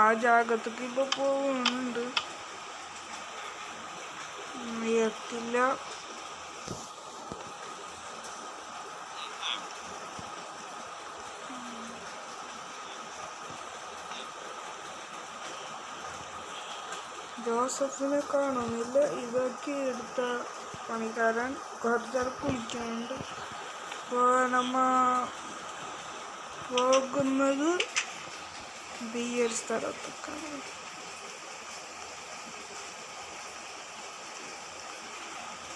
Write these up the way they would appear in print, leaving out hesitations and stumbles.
ആ ജാഗത്തേക്ക് ഇപ്പോൾ പോകുന്നുണ്ട്. എത്തില്ല. ജോസഫിനെ കാണുന്നില്ല. ഇതൊക്കെ എടുത്ത പണിക്കാരൻ കുറച്ചാൾ കുളിക്കുന്നുണ്ട്. ഇപ്പോൾ നമ്മ പോകുന്നത് ഈ ഒരു സ്ഥലത്തൊക്കെയാണ്.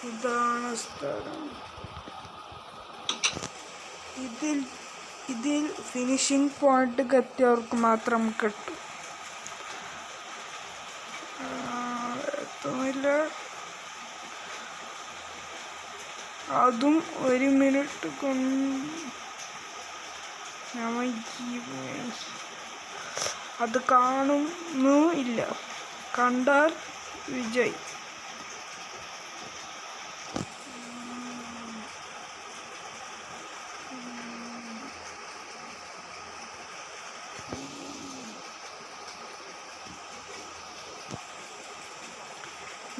ഇതാണ് സ്ഥലം. ഇതിൽ ഫിനിഷിംഗ് പോയിന്റ് എത്തിയവർക്ക് മാത്രം കിട്ടും. എത്തുന്നില്ല. അതും 1 മിനിറ്റ് കൊണ്ട് അത് കാണുന്നു ഇല്ല. കണ്ടാൽ വിജയ്.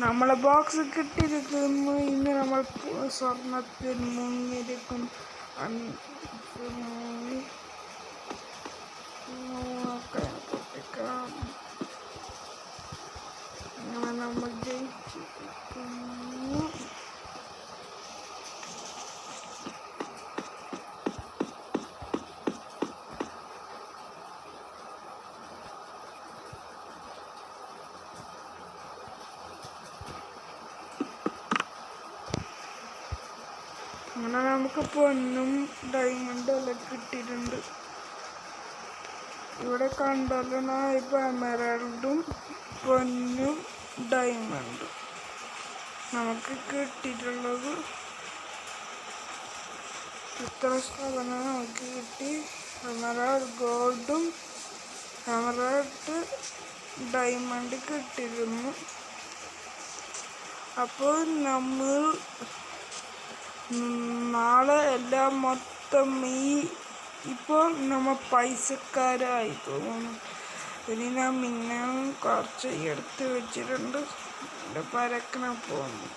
നമ്മളെ ബോക്സ് കിട്ടിയിരിക്കുന്നു. ഇന്ന് നമ്മൾ സ്വർണത്തിൽ മുങ്ങിയിരിക്കും. അങ്ങനെ നമ്മൾ ജയിച്ചിരിക്കുന്നു. അങ്ങനെ നമുക്ക് പൊന്നും ഡയമണ്ടും എല്ലാം കിട്ടിയിട്ടുണ്ട്. ഇവിടെ കണ്ടല്ലോ, ഇപ്പൊ എമറാൾഡും പൊന്നും ഡയമണ്ടും നമുക്ക് കിട്ടിയിട്ടുള്ളത്. ഇത്ര സ്ഥലങ്ങൾ നമുക്ക് കിട്ടി. എമറാൾഡ് ഗോൾഡും എമറാൾഡ് ഡയമണ്ട് കിട്ടിയിരുന്നു. അപ്പോൾ നമ്മൾ നാളെ എല്ലാം മൊത്തം ഇപ്പോൾ നമ്മൾ പൈസക്കാരായി തോന്നുന്നു. ഇനി ഞാൻ മിന്നാൻ കുറച്ച് എടുത്ത് വെച്ചിട്ടുണ്ട്. എൻ്റെ പരക്കണ പോകുന്നു.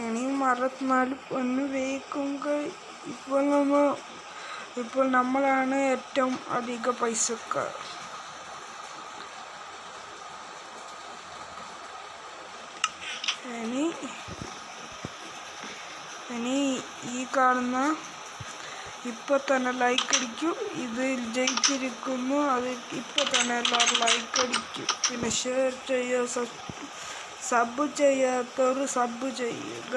ഇനി 64 പൊന്ന് വേക്കുമ്പോൾ ഇപ്പോൾ നമ്മളാണ് ഏറ്റവും അധിക പൈസക്കാർ. ഇനി ഈ കാണുന്ന ഇപ്പം തന്നെ ലൈക്ക് അടിക്കൂ. ഇത് ജയിച്ചിരിക്കുന്നു. അത് ഇപ്പം തന്നെ എല്ലാവരും ലൈക്ക് അടിക്കും. പിന്നെ ഷെയർ ചെയ്യുക. സബ് ചെയ്യാത്തവർ സബ് ചെയ്യുക.